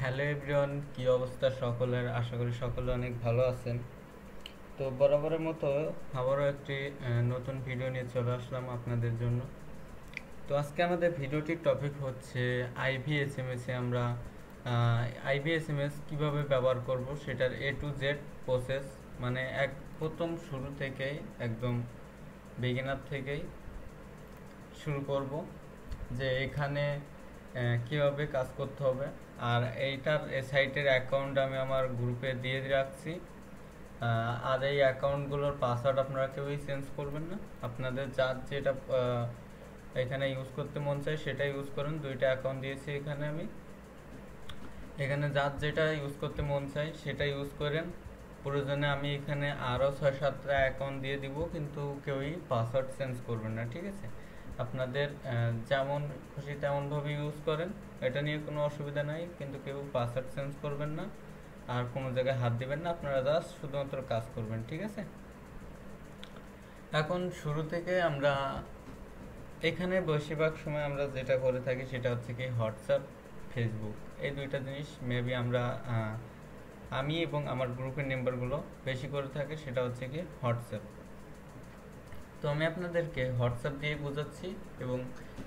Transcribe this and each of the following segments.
Hello everyone, কি অবস্থা সকলের? আশা করি সকলে অনেক ভালো আছেন। তো বরাবরের মতো আবারও একটি নতুন ভিডিও নিয়ে চলে আসলাম আপনাদের জন্য। তো আজকে আমাদের ভিডিওটির টপিক হচ্ছে আইভিএসএমএস এ আমরা আইভিএসএমএস কিভাবে ব্যবহার করব সেটার এ টু জেড প্রসেস, মানে প্রথম শুরু থেকেই একদম বিগিনার থেকেই শুরু করব যে এখানে কিভাবে কাজ করতে হবে। আর এইটার এই সাইটের অ্যাকাউন্ট আমি আমার গ্রুপে দিয়ে রাখছি। আর এই অ্যাকাউন্টগুলোর পাসওয়ার্ড আপনারা কেউই চেঞ্জ করবেন না। আপনাদের যার যেটা এখানে ইউজ করতে মন চায় সেটা ইউজ করুন। দুইটা অ্যাকাউন্ট দিয়েছি এখানে আমি। এখানে যার যেটা ইউজ করতে মন চায় সেটা ইউজ করেন। প্রয়োজনে আমি এখানে আরও 6-7টা অ্যাকাউন্ট দিয়ে দিব, কিন্তু কেউই পাসওয়ার্ড চেঞ্জ করবেন না, ঠিক আছে? আপনাদের যেমন খুশি তেমনভাবে ইউজ করেন, এটা নিয়ে কোনো অসুবিধা নাই, কিন্তু কেউ পাসওয়ার্ড চেঞ্জ করবেন না আর কোনো জায়গায় হাত দিবেন না। আপনারা জাস্ট শুধুমাত্র কাজ করবেন, ঠিক আছে? এখন শুরু থেকে আমরা এখানে বেশিরভাগ সময় আমরা যেটা করে থাকি সেটা হচ্ছে কি হোয়াটসঅ্যাপ, ফেসবুক, এই দুইটা জিনিস মেবি আমরা আমি এবং আমার গ্রুপের মেম্বারগুলো বেশি করে থাকে, সেটা হচ্ছে কি হোয়াটসঅ্যাপ। তো আমি আপনাদেরকে হোয়াটসঅ্যাপ দিয়ে বোঝাচ্ছি, এবং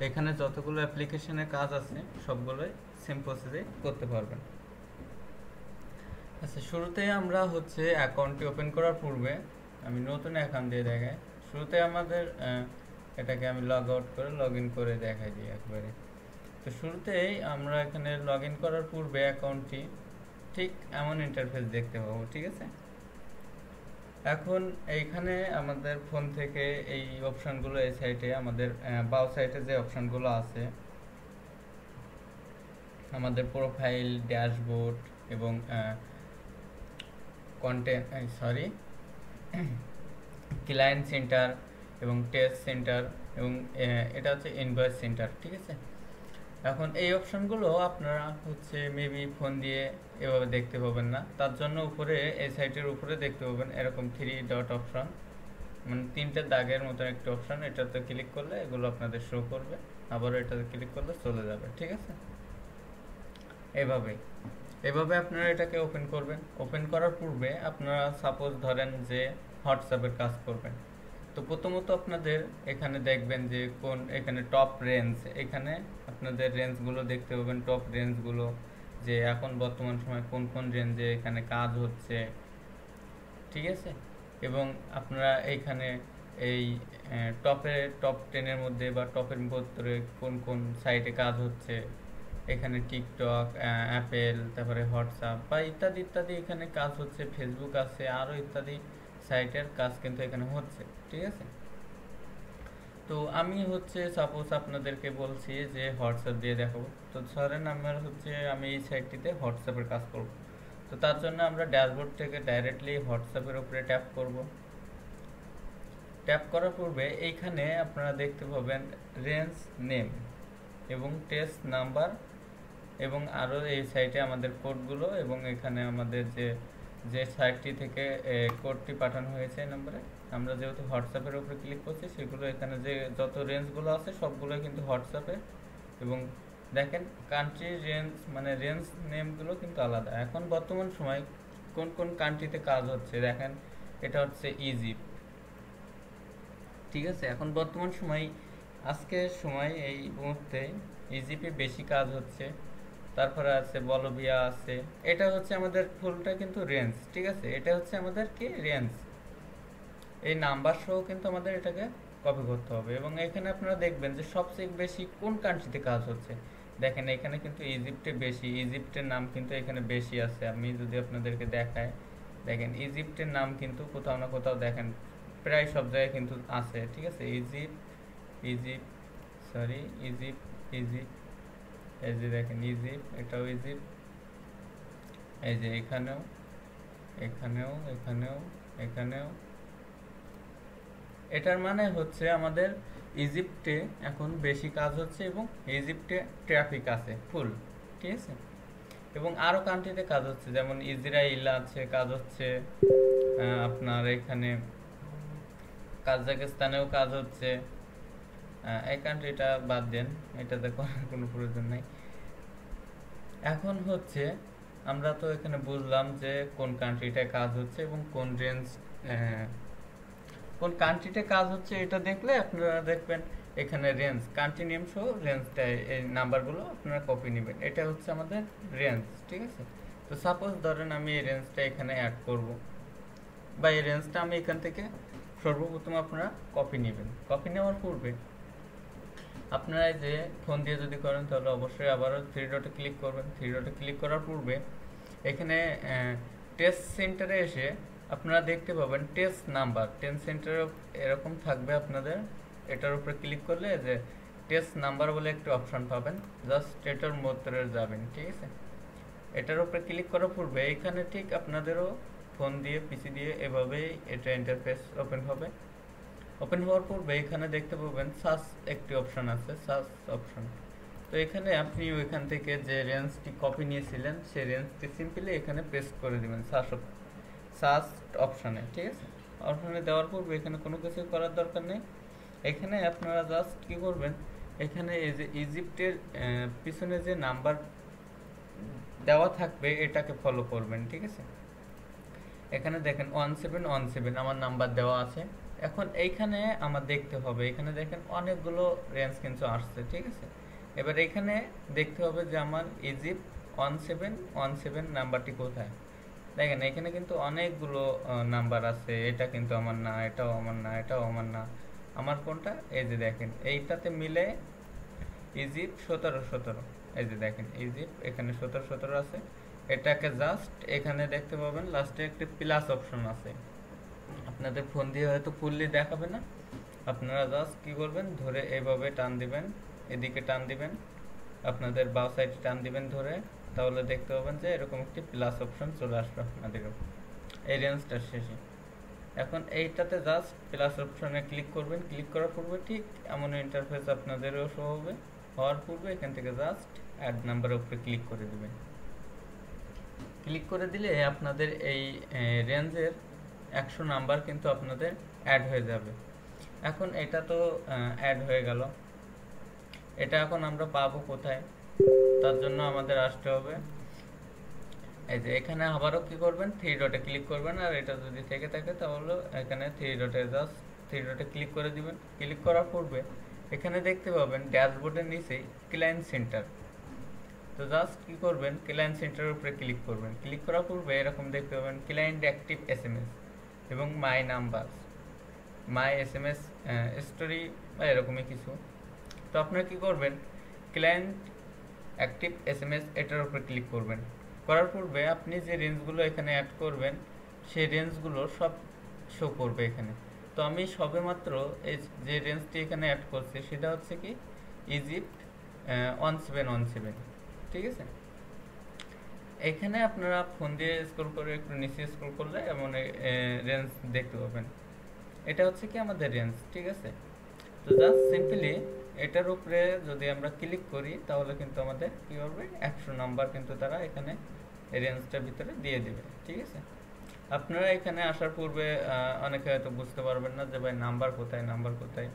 এখানে যতগুলো অ্যাপ্লিকেশনের কাজ আছে সবগুলোই সেম প্রসেসে করতে পারবেন। আচ্ছা, শুরুতে আমরা হচ্ছে অ্যাকাউন্টটি ওপেন করার পূর্বে আমি নতুন অ্যাকাউন্ট দিয়ে দেখাই। শুরুতে আমাদের এটাকে আমি লগ আউট করে লগ ইন করে দেখাই দিই একবারে। তো শুরুতেই আমরা এখানে লগ ইন করার পূর্বে অ্যাকাউন্টটি ঠিক এমন ইন্টারফেস দেখতে পাবো, ঠিক আছে? এখন এইখানে আমাদের ফোন থেকে এই অপশানগুলো, এই সাইটে আমাদের বাও সাইটে যে অপশানগুলো আছে, আমাদের প্রোফাইল, ড্যাশবোর্ড এবং ক্লায়েন্ট সেন্টার এবং টেস্ট সেন্টার এবং এটা হচ্ছে ইনভয়েস সেন্টার, ঠিক আছে? এখন এই অপশনগুলো আপনারা হচ্ছে মেবি ফোন দিয়ে এভাবে দেখতে পাবেন না। তার জন্য উপরে এই সাইটের উপরে দেখতে পাবেন এরকম 3 ডট অপশন, মানে 3টে দাগের মতো একটা অপশন। এটাতে ক্লিক করলে এগুলো আপনাদের শো করবে, আবার এটাতে ক্লিক করলে চলে যাবে, ঠিক আছে? এভাবেই এভাবে আপনারা এটাকে ওপেন করবেন। ওপেন করার পূর্বে আপনারা সাপোজ ধরেন যে হোয়াটসঅ্যাপের কাজ করবেন। তো প্রথমত আপনাদের এখানে দেখবেন যে কোন, এখানে টপ রেঞ্জ, এখানে আপনাদের রেঞ্জগুলো দেখতে পাবেন, টপ রেঞ্জগুলো, যে এখন বর্তমান সময় কোন কোন রেঞ্জে এখানে কাজ হচ্ছে, ঠিক আছে? এবং আপনারা এইখানে এই টপ 10-এর মধ্যে বা টপের ভিতরে কোন কোন সাইটে কাজ হচ্ছে, এখানে টিকটক, অ্যাপেল, তারপরে হোয়াটসঅ্যাপ বা ইত্যাদি ইত্যাদি এখানে কাজ হচ্ছে, ফেসবুক আছে, আরও ইত্যাদি সাইটের কাজ কিন্তু এখানে হচ্ছে, ঠিক আছে? তো আমি হচ্ছে সাপোজ আপনাদেরকে বলছি যে হোয়াটসঅ্যাপ দিয়ে দেখাবো। তো ধরেন আমি এই সাইটটিতে হোয়াটসঅ্যাপের কাজ করব। তো তার জন্য আমরা ড্যাশবোর্ড থেকে ডাইরেক্টলি হোয়াটসঅ্যাপের উপরে ট্যাপ করব। ট্যাপ করার পূর্বে এইখানে আপনারা দেখতে পাবেন রেঞ্জ নেম এবং টেস্ট নাম্বার, এবং আরও এই সাইটে আমাদের কোডগুলো, এবং এখানে আমাদের যে সাইটটি থেকে কোডটি পাঠানো হয়েছে এই নাম্বারে, আমরা যেহেতু হোয়াটসঅ্যাপের উপরে ক্লিক করছি সেগুলো এখানে যে যত রেঞ্জগুলো আছে সবগুলোই কিন্তু হোয়াটসঅ্যাপে। এবং দেখেন কান্ট্রি রেঞ্জ, মানে রেঞ্জ নেমগুলো কিন্তু আলাদা। এখন বর্তমান সময় কোন কোন কান্ট্রিতে কাজ হচ্ছে দেখেন, এটা হচ্ছে ইজিপ্ট, ঠিক আছে? এখন বর্তমান সময়, আজকের সময় এই মুহূর্তে ইজিপ্টে বেশি কাজ হচ্ছে। তারপরে আছে বলবিয়া আছে। এটা হচ্ছে আমাদের ফুলটা কিন্তু রেঞ্জ, ঠিক আছে? এটা হচ্ছে আমাদের কি রেঞ্জ, এই নাম্বার সহ কিন্তু আমাদের এটাকে কপি করতে হবে। এবং এখানে আপনারা দেখবেন যে সবচেয়ে বেশি কোন কান্ট্রিতে কাজ হচ্ছে। দেখেন এখানে কিন্তু ইজিপ্টে বেশি, ইজিপ্টের নাম কিন্তু এখানে বেশি আছে। আমি যদি আপনাদেরকে দেখাই, দেখেন ইজিপ্টের নাম কিন্তু কোথাও না কোথাও দেখেন প্রায় সব জায়গায় কিন্তু আছে, ঠিক আছে? Egypt, Egypt, sorry, Egypt, Egypt, এই যে দেখেন ইজিপ্ট, এটাও ইজিপ্ট, এই যে এখানেও, এখানেও, এখানেও, এখানেও। এটার মানে হচ্ছে আমাদের ইজিপ্টে এখন বেশি কাজ হচ্ছে এবং ইজিপ্টে ট্রাফিক আছে ফুল, ঠিক আছে? এবং আরও কান্ট্রিতে কাজ হচ্ছে, যেমন ইসরায়েল আছে কাজ হচ্ছে, আপনার এখানে কাজাকিস্তানেও কাজ হচ্ছে। এই কান্ট্রিটা বাদ দেন, এটাতে করার কোনো প্রয়োজন নাই। এখন হচ্ছে আমরা তো এখানে বুঝলাম যে কোন কান্ট্রিটায় কাজ হচ্ছে এবং কোন কান্ট্রিতে কাজ হচ্ছে এটা দেখলে আপনারা দেখবেন এখানে রেঞ্জ কান্ট্রি নেম সহ রেঞ্জটা এই নাম্বারগুলো আপনারা কপি নেবেন। এটা হচ্ছে আমাদের রেঞ্জ, ঠিক আছে। তো সাপোজ ধরেন আমি এই রেঞ্জটা এখানে অ্যাড করব, বা এই রেঞ্জটা আমি এখান থেকে সর্বপ্রথম আপনারা কপি নেবেন। কপি নেওয়ার পূর্বে আপনারা এই যে ফোন দিয়ে যদি করেন তাহলে অবশ্যই আবারও থ্রি ডটে ক্লিক করবেন। থ্রি ডটে ক্লিক করার পূর্বে এখানে টেস্ট সেন্টারে এসে আপনারা দেখতে পাবেন টেস্ট নাম্বার 10 সেন্টারে এরকম থাকবে আপনাদের। এটার উপরে ক্লিক করলে যে টেস্ট নাম্বার বলে একটা অপশন পাবেন, জাস্ট এটার মধ্যে যাবেন, ঠিক আছে। এটার উপরে ক্লিক করার পূর্বে এখানে ঠিক আপনাদেরও ফোন দিয়ে পিসি দিয়ে এভাবেই এটা ইন্টারফেস ওপেন হবে। ওপেন হওয়ার পূর্বে এখানে দেখতে পাবেন সার্চ একটি অপশন আছে, সার্চ অপশন। তো এখানে আপনি ওইখান থেকে যে রেঞ্জটি কপি নিয়েছিলেন সেই রেঞ্জটি সিম্পলি এখানে পেস্ট করে দিবেন সার্চ অপশনে, ঠিক আছে। অপশনে দেওয়ার পূর্বে এখানে কোনো কিছু করার দরকার নেই। এখানে আপনারা জাস্ট কি করবেন, এখানে এই যে ইজিপ্টের পিছনে যে নাম্বার দেওয়া থাকবে এটাকে ফলো করবেন, ঠিক আছে। এখানে দেখেন 1717 আমার নাম্বার দেওয়া আছে। এখন এইখানে আমার দেখতে হবে, এখানে দেখেন অনেকগুলো রেঞ্জ কিন্তু আসছে, ঠিক আছে। এবার এখানে দেখতে হবে যে আমার ইজিপ্ট 1717 নাম্বারটি কোথায়। দেখেন এখানে কিন্তু অনেকগুলো নাম্বার আছে, এটা কিন্তু আমার না, এটাও আমার না, এটাও আমার না। আমার কোনটা, এই যে দেখেন এইটাতে মিলে ইজিপ্ট 1717, এই যে দেখেন ইজিপ্ট এখানে 1717 আছে। এটাকে জাস্ট এখানে দেখতে পাবেন লাস্টে একটি প্লাস অপশন আছে। আপনাদের ফোন দিয়ে হয়তো ফুললি দেখাবে না, আপনারা জাস্ট কি করবেন, ধরে এইভাবে টান দিবেন, এদিকে টান দিবেন, আপনাদের বাঁ সাইডে টান দিবেন ধরে, তাহলে দেখতে পাবেন যে এরকম একটি প্লাস অপশন চলে আসবে আপনাদের এই রেঞ্জটার শেষে। এখন এইটাতে জাস্ট প্লাস অপশনে ক্লিক করবেন। ক্লিক করার পূর্বে ঠিক এমন ইন্টারফেস আপনাদেরও শো হবে। হওয়ার পূর্বে এখান থেকে জাস্ট অ্যাড নাম্বারের উপরে ক্লিক করে দিবেন। ক্লিক করে দিলে আপনাদের এই রেঞ্জের 100 নাম্বার কিন্তু আপনাদের অ্যাড হয়ে যাবে। এখন এটা তো অ্যাড হয়ে গেল, এটা এখন আমরা পাবো কোথায়, তার জন্য আমাদের আসতে হবে এই যে এখানে আবারও কি করবেন, থ্রি ডটে ক্লিক করবেন। আর এটা যদি থেকে থাকে তাহলে এখানে থ্রি ডটে ক্লিক করে দিবেন। ক্লিক করার পূর্বে এখানে দেখতে পাবেন ড্যাশবোর্ডের নিচে ক্লায়েন্ট সেন্টার। তো জাস্ট কি করবেন, ক্লায়েন্ট সেন্টারের উপরে ক্লিক করবেন। ক্লিক করার পূর্বে এরকম দেখতে পাবেন ক্লায়েন্ট অ্যাক্টিভ এসএমএস এবং my number, my SMS story বা এরকমই কিছু। তো আপনারা কি করবেন, ক্লায়েন্ট অ্যাক্টিভ এসএমএস এটার উপরে ক্লিক করবেন। করার পূর্বে আপনি যে রেঞ্জগুলো এখানে অ্যাড করবেন সেই রেঞ্জগুলো সব শো করবে এখানে। তো আমি সবেমাত্র এই যে রেঞ্জটি এখানে অ্যাড করছি সেটা হচ্ছে কি ইজিপ্ট 1717, ঠিক আছে। এখানে আপনারা ফোন দিয়ে স্ক্রল করে একটু নিচে স্ক্রল করলে এমন রেঞ্জ দেখতে পাবেন। এটা হচ্ছে কি আমাদের রেঞ্জ, ঠিক আছে। তো জাস্ট সিম্পলি এটার উপরে যদি আমরা ক্লিক করি তাহলে কিন্তু আমাদের কি হবে, 100 নাম্বার কিন্তু তারা এখানে রেঞ্জটার ভিতরে দিয়ে দিবে, ঠিক আছে। আপনারা এখানে আসার পূর্বে অনেকে হয়তো বুঝতে পারবেন না যে ভাই নাম্বার কোথায়, নাম্বার কোথায়।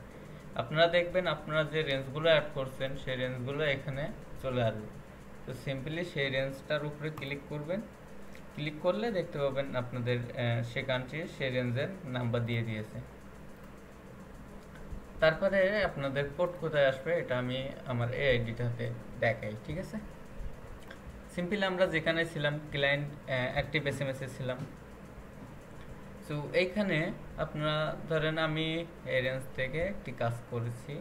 আপনারা দেখবেন আপনারা যে রেঞ্জগুলো অ্যাড করছেন সেই রেঞ্জগুলো এখানে চলে আসবে। তো সিম্পলি সেই রেঞ্জটার উপরে ক্লিক করবেন। ক্লিক করলে দেখতে পাবেন আপনাদের সে কান্ট্রির সেই রেঞ্জের নাম্বার দিয়ে দিয়েছে। তারপরে আপনাদের কোড কোথায় আসবে এটা আমি আমার এই আইডিটাতে দেখাই, ঠিক আছে। সিম্পলি আমরা যেখানে ছিলাম ক্লায়েন্ট অ্যাক্টিভ এসএমএস এ ছিলাম। তো এইখানে আপনারা ধরেন আমি এই রেঞ্জ থেকে একটি কাজ করেছি,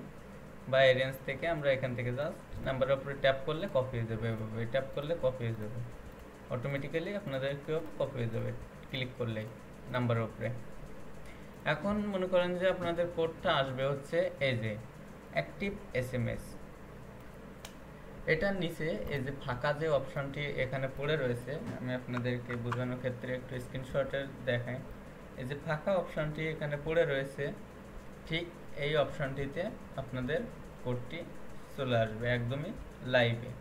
বা এই রেঞ্জ থেকে আমরা এখান থেকে জাস্ট নাম্বারের উপরে ট্যাপ করলে কপি হয়ে যাবে, এভাবে ট্যাপ করলে কপি হয়ে যাবে, অটোমেটিক্যালি আপনাদের কেউ কপি হয়ে যাবে ক্লিক করলেই নাম্বারের উপরে। এখন মনে করেন যে আপনাদের কোডটা আসবে হচ্ছে এই যে অ্যাক্টিভ এসএমএস, এটার নিচে এই যে ফাঁকা যে অপশনটি এখানে পড়ে রয়েছে, আমি আপনাদেরকে বোঝানোর ক্ষেত্রে একটু স্ক্রিনশটের দেখাই। এই যে ফাঁকা অপশনটি এখানে পড়ে রয়েছে, ঠিক এই অপশনটিতে আপনাদের কোডটি চলে আসবে একদমই লাইভে,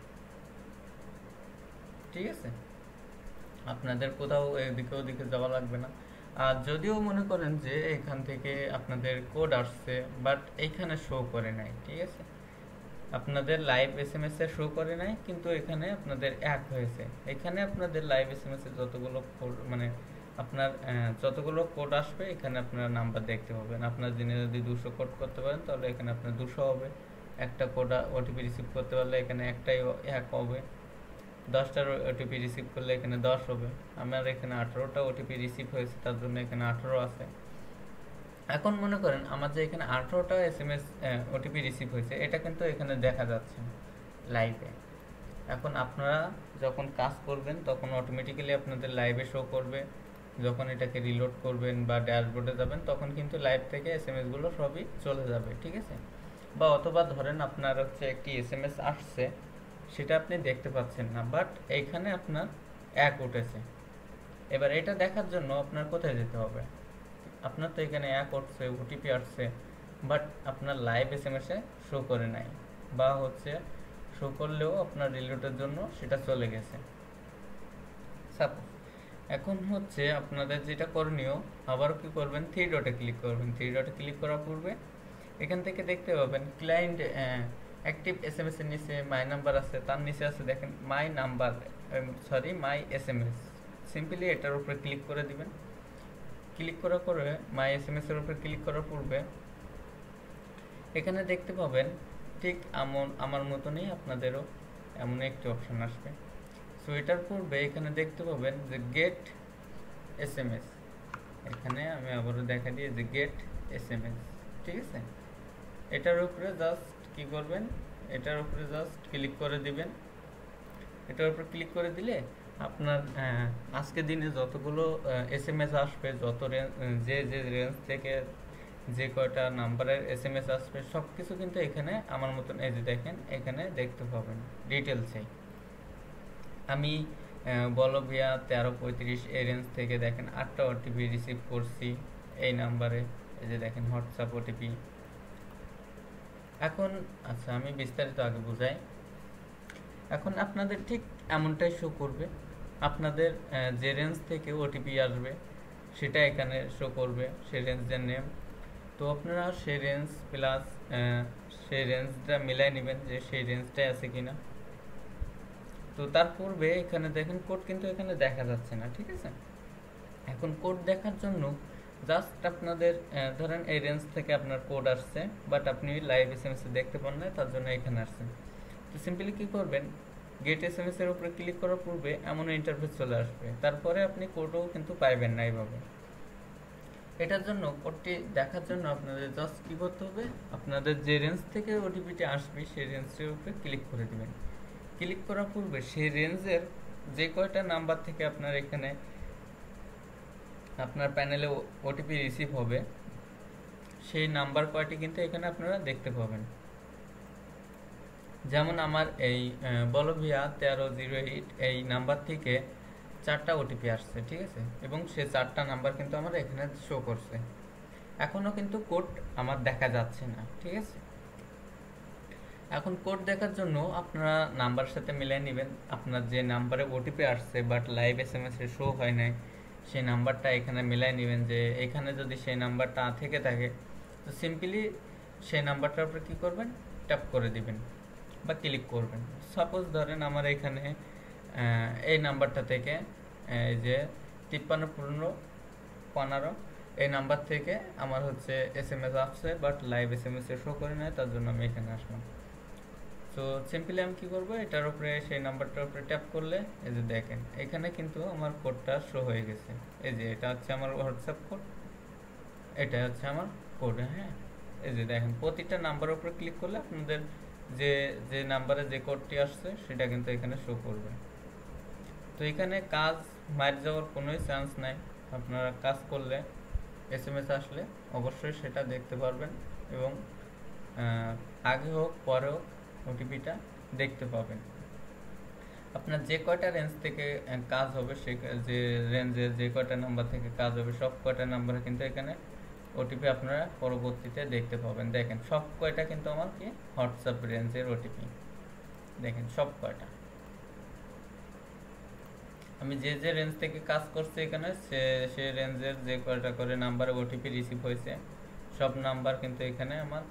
ঠিক আছে। আপনাদের কোথাও এদিকে ওদিকে যাওয়া লাগবে না। আর যদিও মনে করেন যে এখান থেকে আপনাদের কোড আসছে বাট এইখানে শো করে নাই, ঠিক আছে, আপনাদের লাইভ এসএমএস এ শো করে নাই, কিন্তু এখানে আপনাদের এক হয়েছে। এখানে আপনাদের লাইভ এসএমএস এ যতগুলো মানে আপনার যতগুলো কোড আসবে এখানে আপনারা নাম্বার দেখতে পাবেন। আপনার দিনে যদি 200 কোড করতে পারেন তাহলে এখানে আপনার 200 হবে। একটা কোড ওটিপি রিসিভ করতে পারলে এখানে একটাই এক হবে। 10টার ওটিপি রিসিভ করলে এখানে 10 হবে। আমার এখানে 18টা ওটিপি রিসিভ হয়েছে, তার জন্য এখানে 18 আছে। এখন মনে করেন আমার যে এখানে 18টা এসএমএস ওটিপি রিসিভ হয়েছে, এটা কিন্তু এখানে দেখা যাচ্ছে লাইভে। এখন আপনারা যখন কাজ করবেন তখন অটোমেটিক্যালি আপনাদের লাইভে শো করবে। যখন এটাকে রিলোড করবেন বা ড্যাশবোর্ডে যাবেন তখন কিন্তু লাইভ থেকে এসএমএস গুলো সবই চলে যাবে, ঠিক আছে? বা অথবা ধরেন আপনার হচ্ছে একটি এসএমএস আসছে, সেটা আপনি দেখতে পাচ্ছেন না, বাট এইখানে আপনার এক উঠেছে। এবার এটা দেখার জন্য আপনার কোথায় যেতে হবে? আপনার তো এখানে এক উঠছে, ওটিপি আসছে, বাট আপনার লাইভ এসএমএস-এ শো করে নাই, বা হচ্ছে শো করলেও আপনার রিলোডের জন্য সেটা চলে গেছে। সাপোজ এখন হচ্ছে আপনাদের যেটা করণীয়, আবারও কি করবেন, 3 ডটে ক্লিক করবেন। 3 ডটে ক্লিক করার পূর্বে এখান থেকে দেখতে পাবেন ক্লায়েন্ট অ্যাক্টিভ এসএমএস এর নিচে মাই নাম্বার আছে, তার নিচে আছে দেখেন my number, my SMS. Simply এটার উপরে ক্লিক করে দিবেন। ক্লিক করার পরে মাই এসএমএস এর উপরে ক্লিক করার পূর্বে এখানে দেখতে পাবেন ঠিক আমার মতনই আপনাদেরও এমন একটি অপশন আসবে। সো এটার পূর্বে এখানে দেখতে পাবেন যে গেট এসএমএস। এখানে আমি আবারও দেখা দিই যে গেট এসএমএস, ঠিক আছে? এটার উপরে জাস্ট কি করবেন, এটার উপরে জাস্ট ক্লিক করে দিবেন। এটার উপরে ক্লিক করে দিলে আপনার আজকে দিনে যতগুলো এসএমএস আসবে, যে যে রেঞ্জ থেকে যে কয়টা নাম্বারের এসএমএস আসবে সব কিছু কিন্তু এখানে আমার মতন এই যে দেখেন এখানে দেখতে পাবেন ডিটেলসে। আমি বলভিয়া 1335 এই রেঞ্জ থেকে দেখেন 8টা ওটিপি রিসিভ করছি এই নাম্বারে, এই যে দেখেন হোয়াটসঅ্যাপ ওটিপি। এখন আচ্ছা আমি বিস্তারিত আগে বুঝাই। এখন আপনাদের ঠিক এমনটাই শো করবে, আপনাদের যে রেঞ্জ থেকে ওটিপি আসবে সেটা এখানে শো করবে, সেই রেঞ্জের নেম। তো আপনারা সেই রেঞ্জ প্লাস সেই রেঞ্জটা মিলাই নেবেন যে সেই রেঞ্জটাই আছে কিনা। তো তার পূর্বে এখানে দেখেন কোড কিন্তু এখানে দেখা যাচ্ছে না, ঠিক আছে? এখন কোড দেখার জন্য জাস্ট আপনাদের ধরেন এই রেঞ্জ থেকে আপনার কোড আসছে, বাট আপনি লাইভ এসএমএস দেখতে পান না, তার জন্য এখানে আসছেন। তো সিম্পলি কি করবেন, গেট এসএমএস এর উপরে ক্লিক করার পূর্বে এমন ইন্টারফেস চলে আসবে, তারপরে আপনি কোডও কিন্তু পাইবেন না এইভাবে। এটার জন্য কোডটি দেখার জন্য আপনাদের জাস্ট কি করতে হবে, আপনাদের যে রেঞ্জ থেকে ওটিপিটি আসবে সেই রেঞ্জের উপরে ক্লিক করে দিবেন। ক্লিক করার পূর্বে সেই রেঞ্জের যে কয়টা নাম্বার থেকে আপনার এখানে আপনার প্যানেলে ওটিপি রিসিভ হবে সেই নাম্বার কয়টি কিন্তু এখানে আপনারা দেখতে পাবেন। যেমন আমার এই বলভিয়া 1308 এই নাম্বার থেকে 4টা ওটিপি আসছে, ঠিক আছে? এবং সে 4টা নাম্বার কিন্তু আমার এখানে শো করছে। এখনো কিন্তু কোড আমার দেখা যাচ্ছে না, ঠিক আছে? এখন কোড দেখার জন্য আপনারা নাম্বারের সাথে মিলিয়ে নেবেন। আপনার যে নাম্বারে ওটিপি আসছে but live SMS A show হয় নাই, সেই নাম্বারটা এখানে মিলাই নেবেন। যে এখানে যদি সেই নাম্বারটা থেকে থাকে তো সিম্পলি সেই নাম্বারটার উপরে কী করবেন, ট্যাপ করে দিবেন বা ক্লিক করবেন। সাপোজ ধরেন আমার এখানে এই নাম্বারটা থেকে এই যে 5315 এই নাম্বার থেকে আমার হচ্ছে এসএমএস আসছে, but live SMS A show করে নেয়, তার জন্য আমি এখানে আসলাম। তো সিম্পলি আমি কী করবো, এটার উপরে সেই নাম্বারটার উপরে ট্যাপ করলে এই যে দেখেন এখানে কিন্তু আমার কোডটা শো হয়ে গেছে। এই যে এটা হচ্ছে আমার হোয়াটসঅ্যাপ কোড, এটা হচ্ছে আমার কোড। হ্যাঁ, এই যে দেখেন প্রতিটা নাম্বারের উপরে ক্লিক করলে আপনাদের যে যে নাম্বারে যে কোডটি আসছে সেটা কিন্তু এখানে শো করবে। তো এখানে কাজ মার যাওয়ার কোনোই চান্স নাই। আপনারা কাজ করলে এসএমএস আসলে অবশ্যই সেটা দেখতে পারবেন এবং আগে হোক পরে হোক ওটিপিটা দেখতে পাবেন। আপনার যে কয়টা রেঞ্জ থেকে কাজ হবে, সে যে রেঞ্জের যে কয়টা নাম্বার থেকে কাজ হবে সব কয়টা নাম্বারে কিন্তু এখানে ওটিপি আপনারা পরবর্তীতে দেখতে পাবেন। দেখেন সব কয়টা কিন্তু আমার কি হোয়াটসঅ্যাপ রেঞ্জের ওটিপি, দেখেন সব কয়টা। আমি যে যে রেঞ্জ থেকে কাজ করছি এখানে সে রেঞ্জের যে কয়টা করে নাম্বারে ওটিপি রিসিভ হয়েছে সব নাম্বার কিন্তু এখানে আমার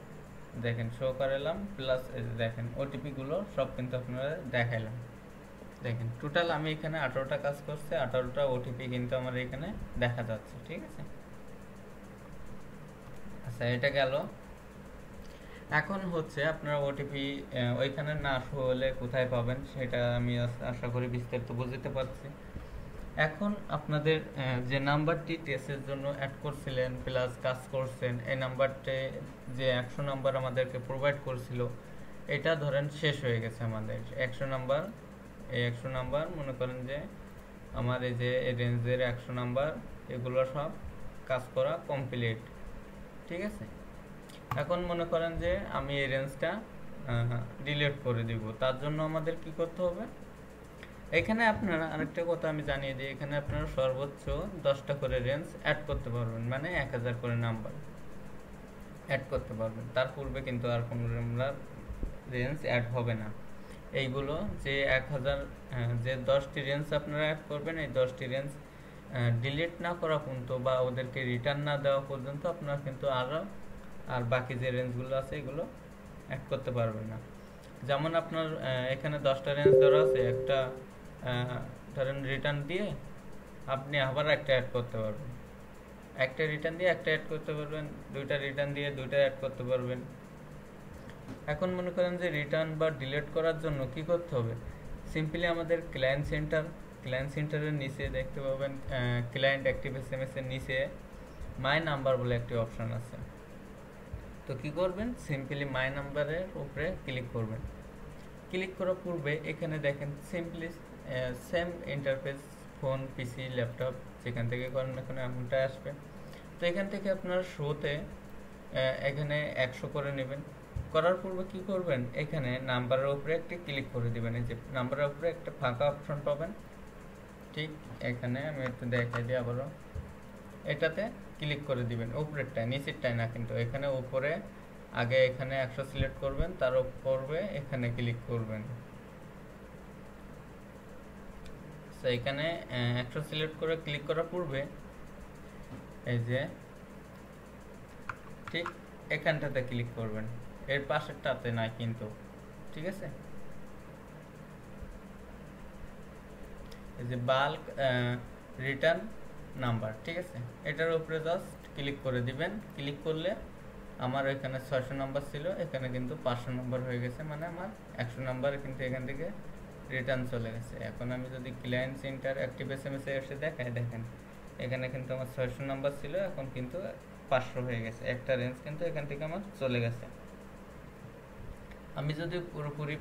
দেখেন শো করালাম, প্লাস দেখেন ওটিপি গুলো সব কিন্তু আপনারা দেখাইলাম। দেখেন টোটাল আমি এখানে 18টা কাজ করছে, 18টা ওটিপি কিন্তু আমার এখানে দেখা যাচ্ছে। ঠিক আছে, আচ্ছা এটা গেল। এখন হচ্ছে আপনারা ওটিপি ওইখানে না শো হলে কোথায় পাবেন সেটা আমি আশা করি বিস্তারিত বুঝতে পারছি। এখন আপনাদের যে নাম্বারটি টেস্টের জন্য অ্যাড করছিলেন প্লাস কাজ করছেন, এই নাম্বারটি যে 100 নাম্বার আমাদেরকে প্রোভাইড করছিল, এটা ধরেন শেষ হয়ে গেছে আমাদের 100 নাম্বার। এই 100 নাম্বার মনে করেন যে আমার এই যে রেঞ্জের 100 নাম্বার, এগুলো সব কাজ করা কমপ্লিট। ঠিক আছে, এখন মনে করেন যে আমি এই রেঞ্জটা ডিলিট করে দিব, তার জন্য আমাদের কি করতে হবে? এখানে আপনারা আরেকটা কথা আমি জানিয়ে দিই, এখানে আপনারা সর্বোচ্চ 10টা করে রেঞ্জ অ্যাড করতে পারবেন, মানে 1000 করে নাম্বার অ্যাড করতে পারবেন। তার পূর্বে কিন্তু আর কোনো রেঞ্জ অ্যাড হবে না। এইগুলো যে 1000 যে 10টি রেঞ্জ আপনারা অ্যাড করবেন, এই 10টি রেঞ্জ ডিলিট না করা পর্যন্ত বা ওদেরকে রিটার্ন না দেওয়া পর্যন্ত আপনারা কিন্তু আর বাকি যে রেঞ্জগুলো আছে এগুলো অ্যাড করতে পারবেন না। যেমন আপনার এখানে 10টা রেঞ্জ ধরা আছে, একটা ধরেন রিটার্ন দিয়ে আপনি আবার একটা অ্যাড করতে পারবেন, একটা রিটার্ন দিয়ে একটা অ্যাড করতে পারবেন, দুইটা রিটার্ন দিয়ে দুইটা অ্যাড করতে পারবেন। এখন মনে করেন যে রিটার্ন বা ডিলিট করার জন্য কি করতে হবে? সিম্পলি আমাদের ক্লায়েন্ট সেন্টারের নিচে দেখতে পাবেন ক্লায়েন্ট অ্যাক্টিভ এসএমএস এর নিচে মাই নাম্বার বলে একটি অপশন আছে। তো কি করবেন? সিম্পলি মাই নাম্বারের উপরে ক্লিক করবেন। ক্লিক করার পূর্বে এখানে দেখেন সিম্পলি সেম ইন্টারফেস, ফোন, পিসি, ল্যাপটপ যেখান থেকে করেন এখন এমনটাই আসবে। তো এখান থেকে আপনার শোতে এখানে 100 করে নেবেন। করার পূর্বে কি করবেন? এখানে নাম্বারের উপরে একটি ক্লিক করে দিবেন। এই যে নাম্বারের উপরে একটা ফাঁকা অপশন পাবেন, ঠিক এখানে আমি একটু দেখাই দিই আবারও, এটাতে ক্লিক করে দিবেন। উপরেরটায়, নিচেরটায় না কিন্তু, এখানে উপরে আগে এখানে 100 সিলেক্ট করবেন, তার উপরে এখানে ক্লিক করবেন। তো এখানে 100 সিলেক্ট করে ক্লিক করার পূর্বে এই যে ঠিক এখানটাতে ক্লিক করবেন, এর পাশেরটাতে না কিন্তু। ঠিক আছে, এই যে বাল্ক রিটার্ন নাম্বার, ঠিক আছে, এটার উপরে জাস্ট ক্লিক করে দিবেন। ক্লিক করলে আমার এখানে 600 নাম্বার ছিল, এখানে কিন্তু 500 নাম্বার হয়ে গেছে, মানে আমার 100 নাম্বার কিন্তু এখান থেকে রিটার্ন চলে গেছে। এখন আমি যদি ক্লায়েন্ট সেন্টার অ্যাক্টিভ এসএমএস এ এসে দেখাই, দেখেন এখানে কিন্তু আমার 600 নাম্বার ছিল, এখন কিন্তু 500 হয়ে গেছে, একটা রেঞ্জ কিন্তু এখান থেকে আমার চলে গেছে। আমি যদি পুরোপুরি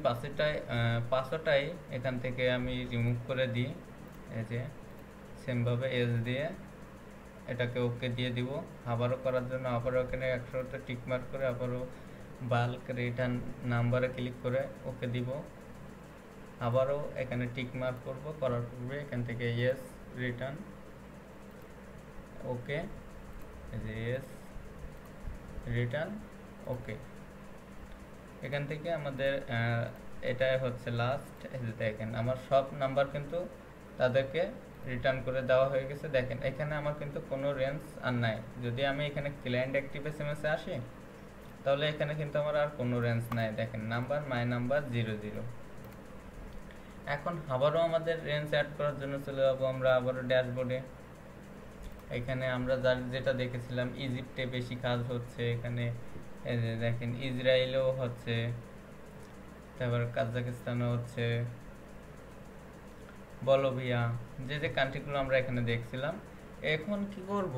পাঁচটাই এখান থেকে আমি রিমুভ করে দিই, এই যে সেমভাবে এস দিয়ে এটাকে ওকে দিয়ে দিব। আবারও করার জন্য আবারও এখানে 100টা টিক মার্ক করে আবারও বাল্ক রিটার্ন নাম্বারে ক্লিক করে ওকে দিব। আবারও এখানে টিক মার্ক করব, করার পূর্বে এখান থেকে ইয়েস রিটার্ন ওকে, এই যে ইয়েস রিটার্ন ওকে। এখান থেকে আমাদের এটাই হচ্ছে লাস্ট। দেখেন আমার সব নাম্বার কিন্তু তাদেরকে রিটার্ন করে দেওয়া হয়ে গেছে। দেখেন এখানে আমার কিন্তু কোনো রেঞ্জ আর নাই। যদি আমি এখানে ক্লায়েন্ট অ্যাক্টিভ এসএমএস এ আসি, তাহলে এখানে কিন্তু আমার আর কোনো রেঞ্জ নাই। দেখেন নাম্বার মাই নাম্বার 00। এখন আবারও আমাদের রেঞ্জ অ্যাড করার জন্য চলে যাবো আমরা আবারও ড্যাশবোর্ডে। এখানে আমরা যেটা দেখেছিলাম ইজিপ্টে বেশি কাজ হচ্ছে, এখানে দেখেন ইসরায়েলেও হচ্ছে, তারপর কাজাকিস্তানও হচ্ছে, বলোভিয়া, যে কান্ট্রিগুলো আমরা এখানে দেখছিলাম। এখন কি করব,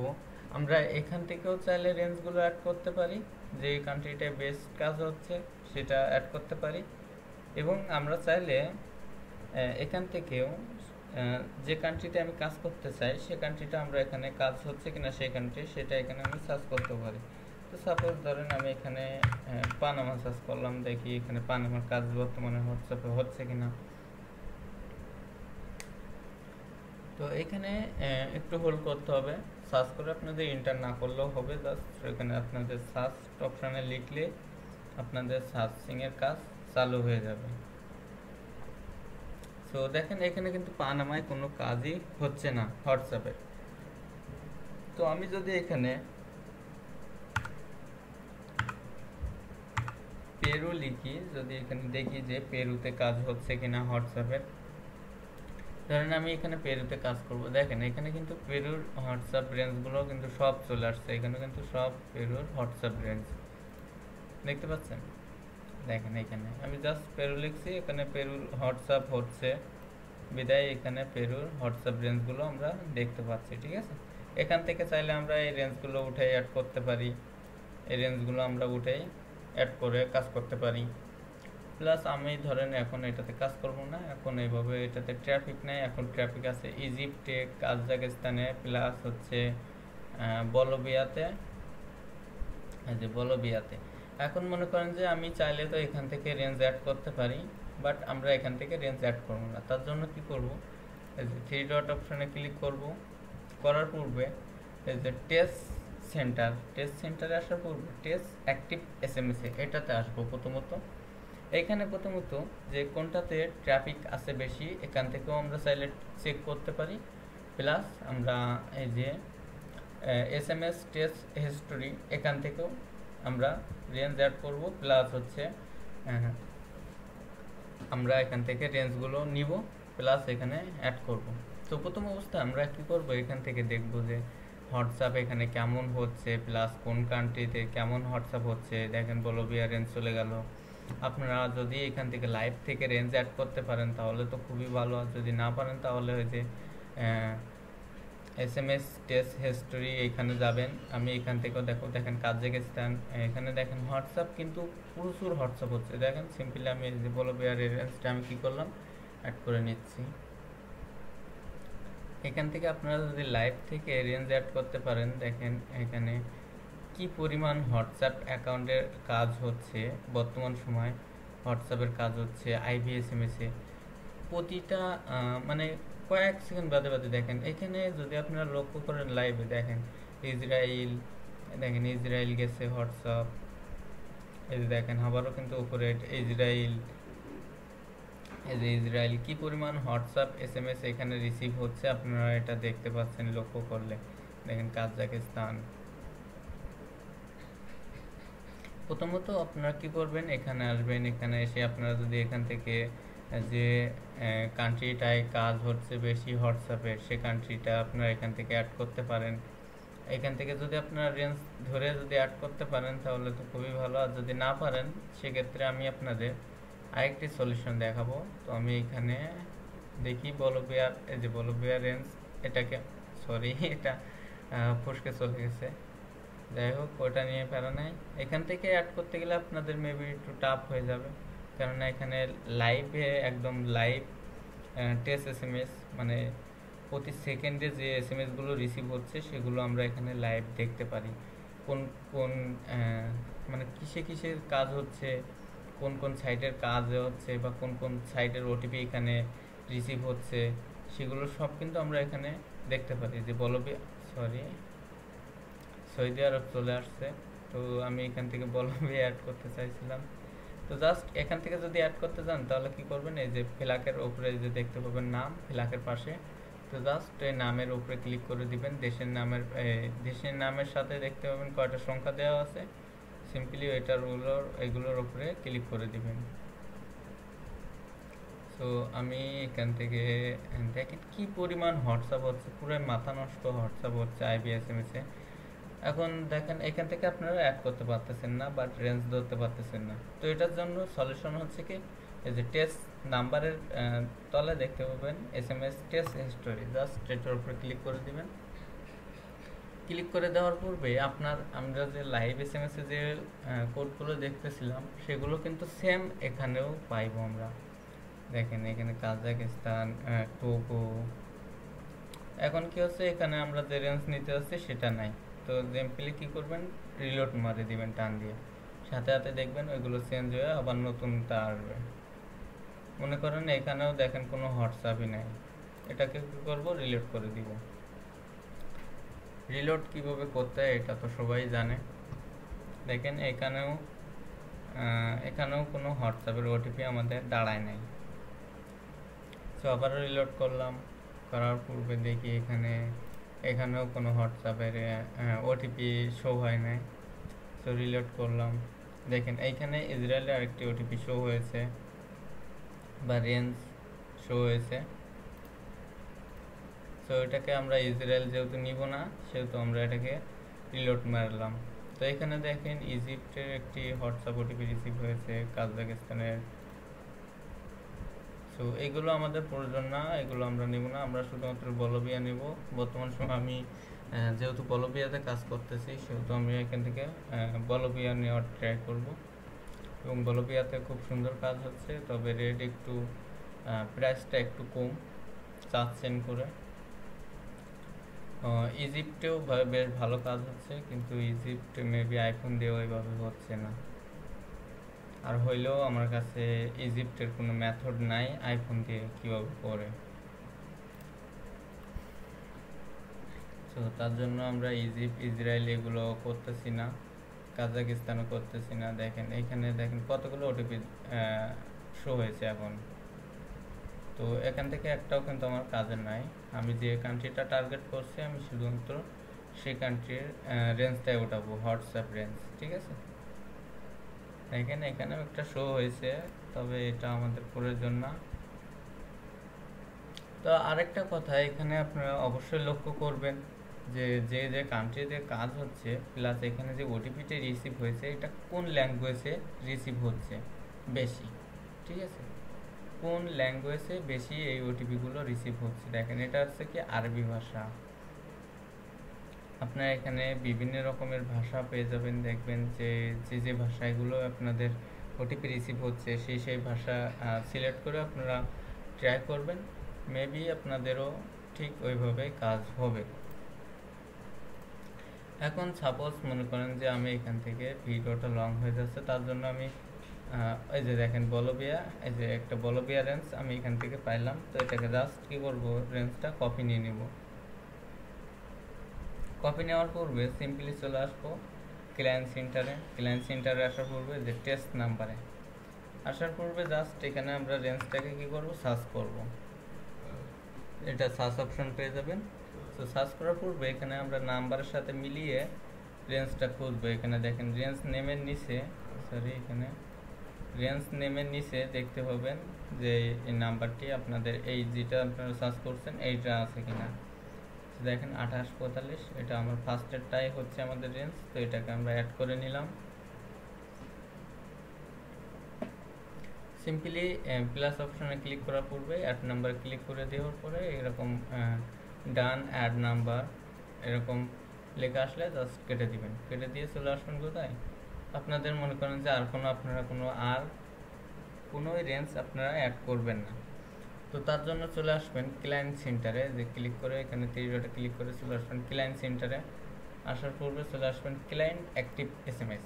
আমরা এখান থেকেও চাইলে রেঞ্জগুলো অ্যাড করতে পারি, যে কান্ট্রিটায় বেস্ট কাজ হচ্ছে সেটা অ্যাড করতে পারি। এবং আমরা চাইলে এখান থেকেও যে কান্ট্রিতে আমি কাজ করতে চাই সে কান্ট্রিটা আমরা এখানে কাজ হচ্ছে কিনা সেই কান্ট্রি সেটা এখানে আমি সার্চ করতে পারি। তো সাপোজ ধরেন আমি এখানে পানামা সার্চ করলাম, দেখি এখানে পানামার কাজ বর্তমানে হোয়াটসঅ্যাপে হচ্ছে কিনা। তো এখানে একটু হোল্ড করতে হবে, সার্চ করে আপনাদের এন্টার না করলেও হবে, জাস্ট এখানে আপনাদের সার্চ অপশানে লিখলে আপনাদের সার্চিং এর কাজ চালু হয়ে যাবে। তো দেখেন এখানে কিন্তু পানামায় কোনো কাজই হচ্ছে না হোয়াটসঅ্যাপে। তো আমি যদি এখানে পেরু লিখি, যদি এখানে দেখি যে পেরুতে কাজ হচ্ছে কিনা হোয়াটসঅ্যাপের, ধরেন আমি এখানে পেরুতে কাজ করব, দেখেন এখানে কিন্তু পেরুর হোয়াটসঅ্যাপ রেঞ্জগুলো কিন্তু সব চলে আসছে, এখানে কিন্তু সব পেরুর হোয়াটসঅ্যাপ রেঞ্জ দেখতে পাচ্ছেন। দেখেন এখানে আমি জাস্ট পেরু লিখছি, এখানে পেরুর হোয়াটসঅ্যাপ হচ্ছে বিদায় এখানে পেরুর হোয়াটসঅ্যাপ রেঞ্জগুলো আমরা দেখতে পাচ্ছি, ঠিক আছে। এখান থেকে চাইলে আমরা এই রেঞ্জগুলো উঠে অ্যাড করতে পারি, এই রেঞ্জগুলো আমরা উঠে অ্যাড করে কাজ করতে পারি। প্লাস আমি ধরেন এখন এটাতে কাজ করব না, এখন এইভাবে এটাতে ট্রাফিক নেই, এখন ট্রাফিক আছে ইজিপ্টে, কাজাকিস্তানে, প্লাস হচ্ছে বলবিয়াতে, এই যে বলবিয়াতে। এখন মনে করেন যে আমি চাইলে তো এখান থেকে রেঞ্জ অ্যাড করতে পারি, বাট আমরা এখান থেকে রেঞ্জ অ্যাড করব না। তার জন্য কি করব, এই যে থ্রি ডট অপশনে ক্লিক করব, করার পূর্বে এই যে টেস্ট সেন্টারে আসার পূর্বে টেস্ট অ্যাক্টিভ এসএমএস এটাতে আসবো প্রথমত। এইখানে প্রথমত যে কোনটাতে ট্রাফিক আছে বেশি, এখান থেকেও আমরা চাইলে চেক করতে পারি। প্লাস আমরা এই যে এসএমএস টেস্ট হিস্টোরি এখান থেকেও আমরা রেঞ্জ অ্যাড করব, প্লাস হচ্ছে আমরা এখান থেকে রেঞ্জগুলো নিব, প্লাস এখানে অ্যাড করব। তো প্রথম অবস্থায় আমরা কি করব, এখান থেকে দেখব যে হোয়াটসঅ্যাপ এখানে কেমন হচ্ছে, প্লাস কোন কান্ট্রিতে কেমন হোয়াটসঅ্যাপ হচ্ছে। দেখেন বলবিয়া রেঞ্জ চলে গেল। আপনারা যদি এখান থেকে লাইভ থেকে রেঞ্জ অ্যাড করতে পারেন তাহলে তো খুবই ভালো, আর যদি না পারেন তাহলে ওই যে এসএমএস টেস্ট হিস্টোরি এখানে যাবেন। আমি এখান থেকেও দেখেন কাজাকিস্তান, এখানে দেখেন হোয়াটসঅ্যাপ কিন্তু প্রচুর হোয়াটসঅ্যাপ হচ্ছে। দেখেন সিম্পলি আমি যে বলবিয়া রেঞ্জটা আমি কী করলাম, অ্যাড করে নিচ্ছি। এখান থেকে আপনারা যদি লাইভ থেকে রেঞ্জ অ্যাড করতে পারেন, দেখেন এখানে কি পরিমাণ হোয়াটসঅ্যাপ অ্যাকাউন্টের কাজ হচ্ছে বর্তমান সময়, হোয়াটসঅ্যাপের কাজ হচ্ছে আইভিএসএমএসে প্রতিটা মানে কয়েক সেকেন্ড বাদে বাদে। দেখেন এখানে যদি আপনারা লক্ষ্য করেন লাইভে, দেখেন ইসরায়েল, দেখেন ইসরায়েল গেছে হোয়াটসঅ্যাপ, এই যে দেখেন আবারও কিন্তু উপরে ইসরায়েল, এই যে ইসরায়েল কি পরিমাণ হোয়াটসঅ্যাপ এসএমএস এখানে রিসিভ হচ্ছে আপনারা এটা দেখতে পাচ্ছেন লক্ষ্য করলে। দেখেন কাজাকিস্তান। প্রথমত আপনারা কি করবেন, এখানে আসবেন, এখানে এসে আপনারা যদি এখান থেকে যে কান্ট্রিটায় কাজ হচ্ছে বেশি হোয়াটসঅ্যাপের, সে কান্ট্রিটা আপনারা এখান থেকে অ্যাড করতে পারেন। এখান থেকে যদি আপনারা রেঞ্জ ধরে যদি অ্যাড করতে পারেন তাহলে তো খুবই ভালো, আর যদি না পারেন সেক্ষেত্রে আমি আপনাদের আরেকটি সলিউশন দেখাবো। তো আমি এখানে দেখি বলবিয়ার, এই যে বলবিয়ার রেঞ্জ, এটাকে সরি এটা ফসকে চলে গেছে, যাই হোক ওটা নিয়ে প্যারা নাই। এখান থেকে অ্যাড করতে গেলে আপনাদের মেবি একটু টাফ হয়ে যাবে, কেননা এখানে লাইভে একদম লাইভ টেস্ট এসএমএস মানে প্রতি সেকেন্ডে যে এসএমএসগুলো রিসিভ হচ্ছে সেগুলো আমরা এখানে লাইভ দেখতে পারি। কোন কোন মানে কিসের কাজ হচ্ছে, কোন কোন সাইটের কাজ হচ্ছে, বা কোন কোন সাইটের ওটিপি এখানে রিসিভ হচ্ছে, সেগুলো সব কিন্তু আমরা এখানে দেখতে পারি। যে সৌদি আরব চলে আসছে, তো আমি এখান থেকে অ্যাড করতে চাইছিলাম। তো জাস্ট এখান থেকে যদি অ্যাড করতে চান তাহলে কি করবেন, এই যে ফ্ল্যাগের উপরে যে দেখতে পাবেন নাম, ফ্ল্যাগের পাশে, তো জাস্ট এই নামের উপরে ক্লিক করে দিবেন। দেশের নামের সাথে দেখতে পাবেন কয়টা সংখ্যা দেওয়া আছে, সিম্পলি এগুলোর উপরে ক্লিক করে দিবেন। তো আমি এখান থেকে দেখেন কি পরিমাণ হোয়াটসঅ্যাপ হচ্ছে, পুরো মাথা নষ্ট হোয়াটসঅ্যাপ হচ্ছে আইবিএসএমএসে। এখন দেখেন এখান থেকে আপনারা অ্যাড করতে পারতেছেন না, বাট রেঞ্জ ধরতে পারতেছেন না। তো এটার জন্য সলিউশন হচ্ছে কি, এই যে টেস্ট নাম্বারের তলে দেখতে পাবেন এসএমএস টেস্ট হিস্টোরি, জাস্ট এটার উপরে ক্লিক করে দিবেন। ক্লিক করে দেওয়ার পূর্বে আমরা যে লাইভ এসএমএসে যে কোডগুলো দেখতেছিলাম সেগুলো কিন্তু সেম এখানেও পাইবো আমরা। দেখেন এখানে কাজাকিস্তান, টোগো। এখন কি হচ্ছে, এখানে আমরা যে রেঞ্জ নিতে হচ্ছে সেটা নাই। তো সিম্পলি কি করবেন, রিলোড মারে দিবেন টান দিয়ে, সাথে সাথে দেখবেন ওইগুলো চেঞ্জ হয়ে আবার নতুনটা আসবে। মনে করেন এখানেও দেখেন কোনো হোয়াটসঅ্যাপই নাই, এটাকে কি করব, রিলোড করে দিব। রিলোড কিভাবে করতে হয় এটা তো সবাই জানে। দেখেন এখানেও কোনো হোয়াটসঅ্যাপের ওটিপি আমাদের দাঁড়ায় নাই। তো আবারও রিলোড করলাম, করার পূর্বে দেখি এখানেও কোনো হোয়াটসঅ্যাপের ওটিপি শো হয় নাই। তো রিলোড করলাম, দেখেন এইখানে ইসরায়েলের আরেকটি ওটিপি শো হয়েছে বা রেঞ্জ শো হয়েছে। তো এটাকে আমরা ইসরায়েল যেহেতু নিব না, সেহেতু আমরা এটাকে রিলোড মারলাম। তো এখানে দেখেন ইজিপ্টের একটি হোয়াটসঅ্যাপ ওটিপি রিসিভ হয়েছে, কাজাকিস্তানের। সো এগুলো আমাদের প্রয়োজন না, এগুলো আমরা নিব না, আমরা শুধুমাত্র বলবিয়া নিব। বর্তমান সময় আমি যেহেতু বলবিয়াতে কাজ করতেছি, সেহেতু আমি এখান থেকে বলবিয়া নেওয়ার ট্রাই করব। এবং বলবিয়াতে খুব সুন্দর কাজ হচ্ছে, তবে রেট একটু প্রাইসটা একটু কম চাচ্ছেন করে। ইজিপ্টেও বেশ ভালো কাজ হচ্ছে, কিন্তু ইজিপ্ট মেবি আইফোন দিয়েও ওইভাবে হচ্ছে না। আর হইলেও আমার কাছে ইজিপ্টের কোনো মেথড নাই আইফোন দিয়ে কীভাবে করে। তো তার জন্য আমরা ইজিপ্ট, ইসরায়েল এগুলো করতেছি না, কাজাকিস্তানও করতেছি না। দেখেন এইখানে দেখেন কতগুলো ওটিপি শো হয়েছে এখন। তো এখান থেকে একটাও কিন্তু আমার কাজের নাই। আমি যে কান্ট্রিটা টার্গেট করছি, আমি শুধুমাত্র সেই কান্ট্রির রেঞ্জটাই ওঠাবো, হোয়াটসঅ্যাপ রেঞ্জ। ঠিক আছে, দেখেন এখানেও একটা শো হয়েছে, তবে এটা আমাদের প্রয়োজন না। তো আরেকটা কথা, এখানে আপনারা অবশ্যই লক্ষ্য করবেন যে যে যে কান্ট্রিতে কাজ হচ্ছে, প্লাস এখানে যে ওটিপিটি রিসিভ হয়েছে, এটা কোন ল্যাঙ্গুয়েজে রিসিভ হচ্ছে বেশি। ঠিক আছে, কোন ল্যাঙ্গুয়েজে বেশি এই ওটিপিগুলো রিসিভ হচ্ছে। দেখেন এটা হচ্ছে কি আরবি ভাষা। আপনারা এখানে বিভিন্ন রকমের ভাষা পেয়ে যাবেন। দেখবেন যে যে যে ভাষাগুলো আপনাদের ওটিপি রিসিভ হচ্ছে, সেই সেই ভাষা সিলেক্ট করে আপনারা ট্রাই করবেন, মেবি আপনাদেরও ঠিক ওইভাবে কাজ হবে। এখন সাপোজ মনে করেন যে আমি এখান থেকে ভিডিওটা লং হয়ে যাচ্ছে, তার জন্য আমি এই যে দেখেন বলবিয়া, এই যে একটা বলবিয়া রেঞ্জ আমি এখান থেকে পাইলাম। তো এটাকে জাস্ট কি করব, রেঞ্জটা কপি নিয়ে নেব। কপি নেওয়ার পূর্বে সিম্পলি চলে আসবো ক্লায়েন্ট সেন্টারে। ক্লায়েন্ট সেন্টারে আসার পূর্বে যে টেস্ট নাম্বারে আসার পূর্বে জাস্ট এখানে আমরা রেঞ্জটাকে কি করব, সার্চ করব। এটা সার্চ অপশন পেয়ে যাবেন। তো সার্চ করার পূর্বে এখানে আমরা নাম্বারের সাথে মিলিয়ে রেঞ্জটা খুঁজবো। এখানে দেখেন রেঞ্জ নেমের নিচে, এখানে রেঞ্জ নেমের নিচে দেখতে পাবেন যে এই নাম্বারটি আপনাদের, এই যেটা আপনারা সার্চ করছেন এইটা আছে কিনা। দেখেন 2845, এটা আমার ফার্স্টেরটাই হচ্ছে আমাদের রেঞ্জ। তো এটাকে আমরা অ্যাড করে নিলাম। সিম্পলি প্লাস অপশনে ক্লিক করার পূর্বে অ্যাড নাম্বার ক্লিক করে দেওয়ার পরে এরকম ডান অ্যাড নাম্বার এরকম লেখা আসলে জাস্ট কেটে দিবেন। কেটে দিয়ে চলে আসবেন কোথায়, আপনাদের মনে করেন যে আর আপনারা কোনো রেঞ্জ আপনারা অ্যাড করবেন না। তো তার জন্য চলে আসবেন ক্লায়েন্ট সেন্টারে, যে ক্লিক করে এখানে 3 ডটে ক্লিক করে চলে আসবেন ক্লায়েন্ট সেন্টারে। আসার পূর্বে চলে আসবেন ক্লায়েন্ট অ্যাক্টিভ এসএমএস।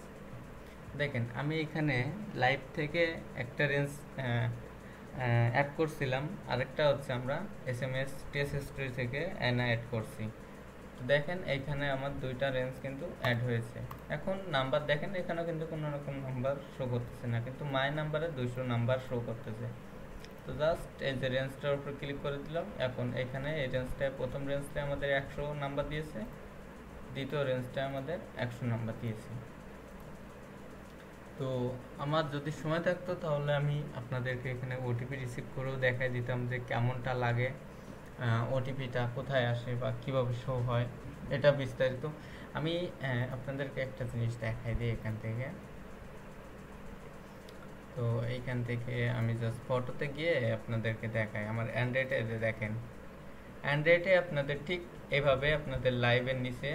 দেখেন আমি এখানে লাইভ থেকে একটা রেঞ্জ অ্যাড করছিলাম, আরেকটা হচ্ছে আমরা এসএমএস টেস্ট হিস্ট্রি থেকে অ্যাড করছি। তো দেখেন এইখানে আমার দুইটা রেঞ্জ কিন্তু অ্যাড হয়েছে। এখন নাম্বার দেখেন এখানেও কিন্তু কোনো রকম নাম্বার শো করতেছে না, কিন্তু মাই নাম্বারে 200 নাম্বার শো করতেছে। তো জাস্ট এই যে রেঞ্জটার উপর ক্লিক করে দিলাম। এখন এখানে এই রেঞ্জটায় প্রথম রেঞ্জটায় আমাদের 100 নাম্বার দিয়েছে, দ্বিতীয় রেঞ্জটায় আমাদের 100 নাম্বার দিয়েছে। তো আমার যদি সময় থাকতো তাহলে আমি আপনাদেরকে এখানে ওটিপি রিসিভ করেও দেখাই দিতাম যে কেমনটা লাগে, ওটিপিটা কোথায় আসে বা কীভাবে শো হয়, এটা বিস্তারিত আমি আপনাদেরকে একটা জিনিস দেখাই দিই এখান থেকে। তো এইখান থেকে আমি জাস্ট ফটোতে গিয়ে আপনাদেরকে দেখাই। আমার অ্যান্ড্রয়েডে দেখেন, অ্যান্ড্রয়েডে আপনাদের ঠিক এভাবে আপনাদের লাইভের নিচে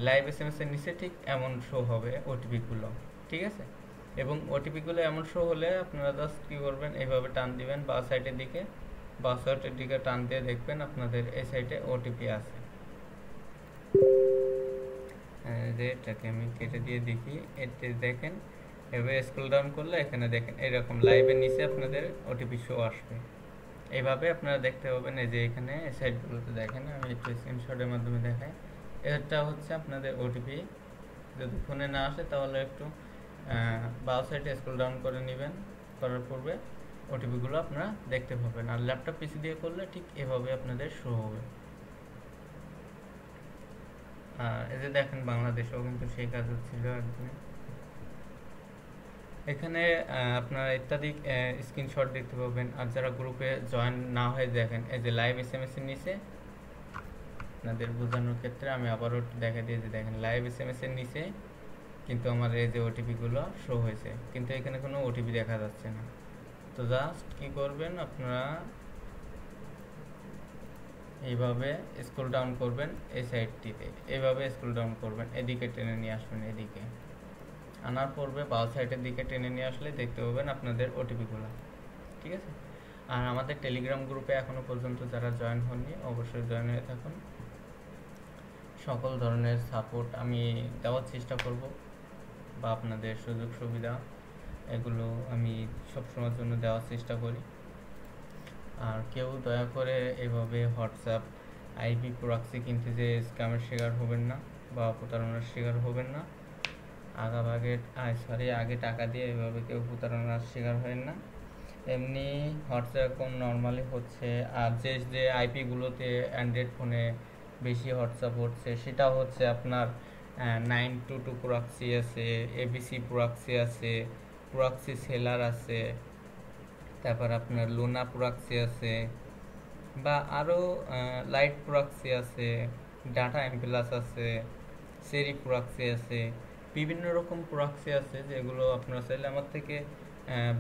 লাইভ এসএমএস এর নিচে ঠিক এমন শো হবে ওটিপিগুলো। ঠিক আছে, এবং ওটিপিগুলো এমন শো হলে আপনারা জাস্ট কী করবেন, এইভাবে টান দিবেন বাঁ সাইডের দিকে টান দিয়ে দেখবেন আপনাদের এই সাইডে ওটিপি আছে। যে এটাকে আমি কেটে দিয়ে দেখি, এতে দেখেন এভাবে স্ক্রল ডাউন করলে এখানে দেখেন এরকম লাইভের নিচে আপনাদের ওটিপি শো আসবে। এইভাবে আপনারা দেখতে পাবেন। এই যে এখানে এই সাইডগুলোতে দেখেন, আমি একটু স্ক্রিনশটের মাধ্যমে দেখাই। এটা হচ্ছে আপনাদের ওটিপি। যদি ফোনে না আসে তাহলে একটু বাঁ সাইডে স্ক্রল ডাউন করে নেবেন, করার পূর্বে ওটিপিগুলো আপনারা দেখতে পাবেন। আর ল্যাপটপ পিসি দিয়ে করলে ঠিক এভাবে আপনাদের শো হবে। আর এই যে দেখেন বাংলাদেশেও কিন্তু সেই কাজ হচ্ছিল একদিনে। এখানে আপনারা ইত্যাদি স্ক্রিনশট দেখতে পাবেন। আর যারা গ্রুপে জয়েন না হয়ে দেখেন এই যে লাইভ এসএমএস এর নিচে আপনাদের বোঝানোর ক্ষেত্রে আমি আবারও দেখা দিয়ে যে দেখেন লাইভ এসএমএস এর নিচে কিন্তু আমার এই যে ওটিপি গুলো শো হয়েছে, কিন্তু এখানে কোনো ওটিপি দেখা যাচ্ছে না। তো জাস্ট কি করবেন আপনারা এইভাবে স্ক্রল ডাউন করবেন এই সাইডটিতে, এইভাবে স্ক্রল ডাউন করবেন, এদিকে টেনে নিয়ে আসবেন, এদিকে আনার পূর্বে বাম সাইডের দিকে টেনে নিয়ে আসলে দেখতে পাবেন আপনাদের ওটিপিগুলো। ঠিক আছে। আর আমাদের টেলিগ্রাম গ্রুপে এখনো পর্যন্ত যারা জয়েন হননি অবশ্যই জয়েন হয়ে থাকুন। সকল ধরনের সাপোর্ট আমি দেওয়ার চেষ্টা করব, বা আপনাদের সুযোগ সুবিধা এগুলো আমি সবসময়ের জন্য দেওয়ার চেষ্টা করি। আর কেউ দয়া করে এভাবে হোয়াটসঅ্যাপ আইপি প্রক্সি কিনতে যে স্ক্যামের শিকার হবেন না বা প্রতারণার শিকার হবেন না। আগে টাকা দিয়ে এভাবে কেউ প্রতারণার শিকার হয় না। এমনি হোয়াটসঅ্যাপ অ্যাকাউন্ট নর্মালি হচ্ছে, আর যে আইপিগুলোতে অ্যান্ড্রয়েড ফোনে বেশি হোয়াটসঅ্যাপ হচ্ছে সেটা হচ্ছে আপনার 922 প্রক্সি আছে, এবিসি প্রক্সি আছে, প্রক্সি সেলার আছে, তারপর আপনার লুনা প্রক্সি আছে, বা আরও লাইট প্রক্সি আছে, ডাটা এমপ্লাস আছে, সেরি প্রক্সি আছে, বিভিন্ন রকম প্রক্সি আছে যেগুলো আপনারা চাইলে আমার থেকে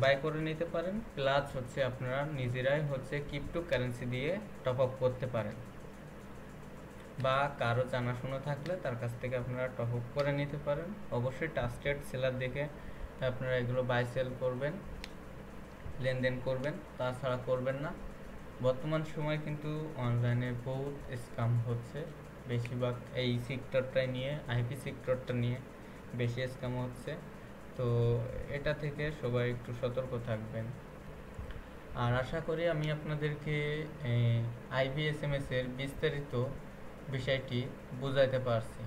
বাই করে নিতে পারেন। প্লাস হচ্ছে আপনারা নিজেরাই হচ্ছে ক্রিপ্টো কারেন্সি দিয়ে টপ আপ করতে পারেন, বা কারো জানাশোনা থাকলে তার কাছ থেকে আপনারা টপ আপ করে নিতে পারেন। অবশ্যই ট্রাস্টেড সেলার দেখে আপনারা এগুলো বাই সেল করবেন, লেনদেন করবেন, তাছাড়া করবেন না। বর্তমান সময় কিন্তু অনলাইনে বহুত স্ক্যাম হচ্ছে, বেশিরভাগ এই সেক্টরটাই নিয়ে, আইপি সেক্টরটা নিয়ে বেশি স্ক্যাম হচ্ছে। তো এটা থেকে সবাই একটু সতর্ক থাকবেন। আর আশা করি আমি আপনাদেরকে আইবিএসএমএস এর বিস্তারিত বিষয়টি বোঝাইতে পারছি।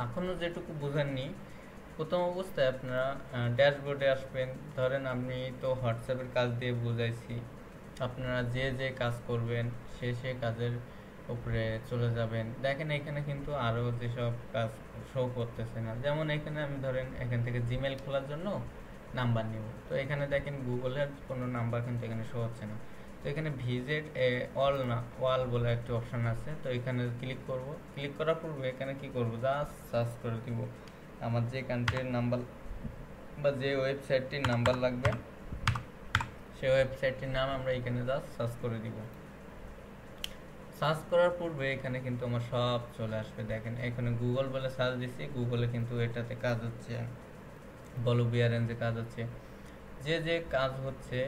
এখনও যেটুকু বোঝাননি, প্রথম অবস্থায় আপনারা ড্যাশবোর্ডে আসবেন। ধরেন আমি তো হোয়াটসঅ্যাপের কাজ দিয়ে বুঝাইছি, আপনারা যে কাজ করবেন সে কাজের উপরে চলে যাবেন। দেখেন এখানে কিন্তু আরও যেসব কাজ শো করতেছে না, যেমন এখানে আমি ধরেন এখান থেকে জিমেল খোলার জন্য নাম্বার নিব, তো এখানে দেখেন গুগলের কোনো নাম্বার কিন্তু এখানে শো হচ্ছে না। তো এখানে ভিজিট ওয়াল বলে একটি অপশান আছে, তো এখানে ক্লিক করব। ক্লিক করার পূর্বে এখানে কি করব, জাস্ট সার্চ করে দিব আমার যে কান্ট্রির নাম্বার বা যে ওয়েবসাইটটির নাম্বার লাগবে সেই ওয়েবসাইটটির নাম আমরা এখানে জাস্ট সার্চ করে দিব। সার্চ করার পূর্বে এখানে কিন্তু আমার সব চলে আসবে। দেখেন এখানে গুগল বলে সার্চ দিচ্ছি, গুগলে কিন্তু এটাতে কাজ হচ্ছে, বলবিয়া রেঞ্জে কাজ হচ্ছে। যে কাজ হচ্ছে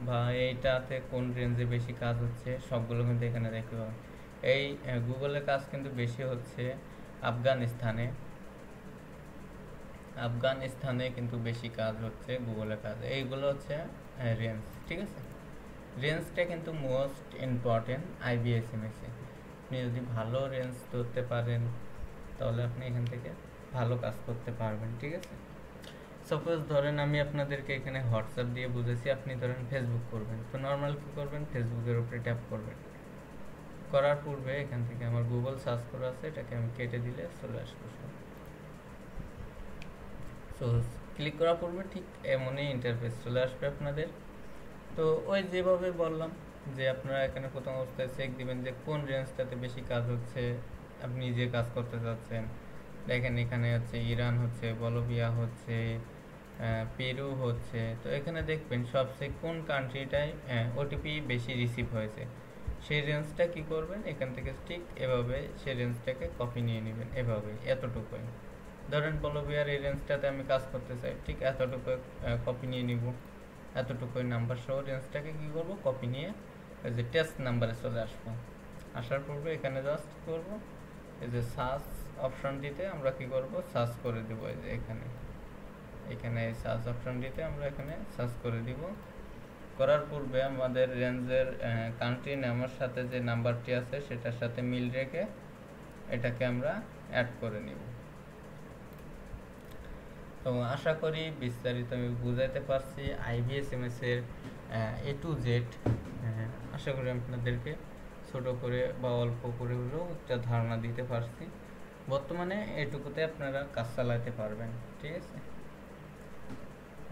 বা এইটাতে কোন রেঞ্জে বেশি কাজ হচ্ছে সবগুলো কিন্তু এখানে দেখতে পাবেন। এই গুগলের কাজ কিন্তু বেশি হচ্ছে আফগানিস্তানে কিন্তু বেশি কাজ হচ্ছে গুগলের কাজ। এইগুলো হচ্ছে রেঞ্জ। ঠিক আছে, রেঞ্জটা কিন্তু মোস্ট ইম্পর্টেন্ট আইবিএসএমএসে। আপনি যদি ভালো রেঞ্জ ধরতে পারেন তাহলে আপনি এখান থেকে ভালো কাজ করতে পারবেন। ঠিক আছে, সাপোজ ধরেন আমি আপনাদেরকে এখানে হোয়াটসঅ্যাপ দিয়ে বুঝেছি, আপনি ধরেন ফেসবুক করবেন, তো নর্মাল কী করবেন, ফেসবুকের উপরে ট্যাপ করবেন। করার পূর্বে এখান থেকে আমার গুগল সার্চ করা আছে, এটাকে আমি কেটে দিলে চলে আসবে সব। সো ক্লিক করার পূর্বে ঠিক এমনই ইন্টারফেস চলে আসবে আপনাদের। তো ওই যেভাবে বললাম যে আপনারা এখানে প্রথম অবস্থায় চেক দিবেন যে কোন রেঞ্জটাতে বেশি কাজ হচ্ছে, আপনি যে কাজ করতে চাচ্ছেন। দেখেন এখানে হচ্ছে ইরান হচ্ছে, বলবিয়া হচ্ছে, পেরু হচ্ছে। তো এখানে দেখবেন সবচেয়ে কোন কান্ট্রিটায় ওটিপি বেশি রিসিভ হয়েছে, সেই রেঞ্জটা কি করবেন, এখান থেকে ঠিক এভাবে সেই রেঞ্জটাকে কপি নিয়ে নেবেন। এভাবে এতটুকুই ধরেন বলবিয়ার এই রেঞ্জটাতে আমি কাজ করতে চাই, ঠিক এতটুকু কপি নিয়ে নিব। এতটুকুই নাম্বার সহ রেঞ্জটাকে কি করব, কপি নিয়ে এই যে টেস্ট নাম্বারে চলে আসবো। আসার পূর্বে এখানে জাস্ট করব এই যে সার্চ অপশন দিতে আমরা কি করব, সার্চ করে দেব। এই যে এখানে এই সার্চ অপশন দিতে আমরা এখানে সার্চ করে দিব। করার পূর্বে আমাদের রেঞ্জের কান্ট্রি নামের সাথে যে নাম্বারটি আছে সেটার সাথে মিল রেখে এটাকে আমরা অ্যাড করে নিব। তো আশা করি বিস্তারিত আমি বুঝাইতে পারছি আইবিএসএমএস এর এ টু জেড। আশা করি আপনাদেরকে ছোট করে বা অল্প করে হলেও একটা ধারণা দিতে পারছি। বর্তমানে এটুকুতে আপনারা কাজ চালাতে পারবেন। ঠিক আছে,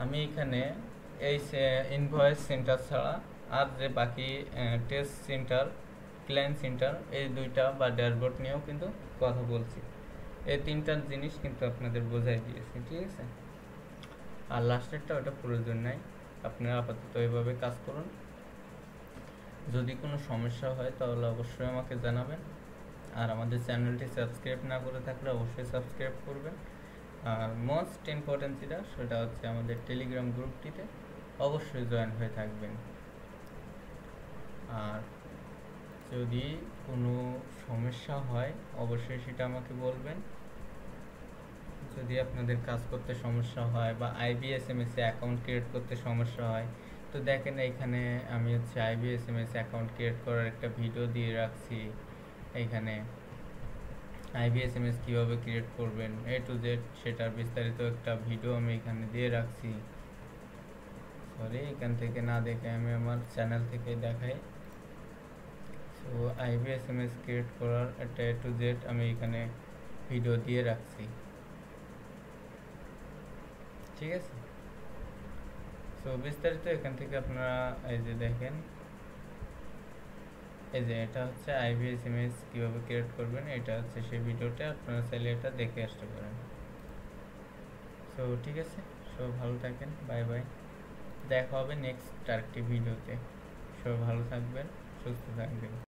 আমি এখানে এই ইনভয়েস সেন্টার ছাড়া আর যে বাকি টেস্ট সেন্টার, ক্লায়েন্ট সেন্টার, এই দুইটা বা ড্যাশবোর্ড নিয়েও কিন্তু কথা বলছি। এই তিনটার জিনিস কিন্তু আপনাদের বোঝাই দিয়েছি। ঠিক আছে, আর লাস্টেরটা ওটা প্রয়োজন নাই, আপনারা আপাতত এভাবে কাজ করুন। যদি কোনো সমস্যা হয় তাহলে অবশ্যই আমাকে জানাবেন, আর আমাদের চ্যানেলটি সাবস্ক্রাইব না করে থাকলে অবশ্যই সাবস্ক্রাইব করবেন। আর মোস্ট ইম্পর্টেন্ট যেটা, সেটা হচ্ছে আমাদের টেলিগ্রাম গ্রুপটিতে অবশ্যই জয়েন হয়ে থাকবেন। আর যদি কোনো সমস্যা হয় অবশ্যই সেটা আমাকে বলবেন। যদি আপনাদের কাজ করতে সমস্যা হয় বা IBSMS এ অ্যাকাউন্ট ক্রিয়েট করতে সমস্যা হয়, তো দেখেন এখানে আমি হচ্ছে IBSMS অ্যাকাউন্ট ক্রিয়েট করার একটা ভিডিও দিয়ে রাখছি। এখানে IBSMS কীভাবে ক্রিয়েট করবেন A to Z সেটার বিস্তারিত একটা ভিডিও আমি এখানে দিয়ে রাখছি। সরি, এখান থেকে না দেখে আমি আমার চ্যানেল থেকে দেখাই। তো IBSMS ক্রিয়েট করার একটা A to Z আমি এখানে ভিডিও দিয়ে রাখছি। ঠিক আছে, তো বিস্তারিত এখান থেকে আপনারা এই যে দেখেন, এই যে এটা হচ্ছে IBSMS কীভাবে ক্রিয়েট করবেন, এটা হচ্ছে সেই ভিডিওটা, আপনারা চাইলে এটা দেখে আসতে পারেন। তো ঠিক আছে, সব ভালো থাকেন, বাই বাই, দেখা হবে নেক্সট আরেকটি ভিডিওতে। সব ভালো থাকবেন, সুস্থ থাকবেন।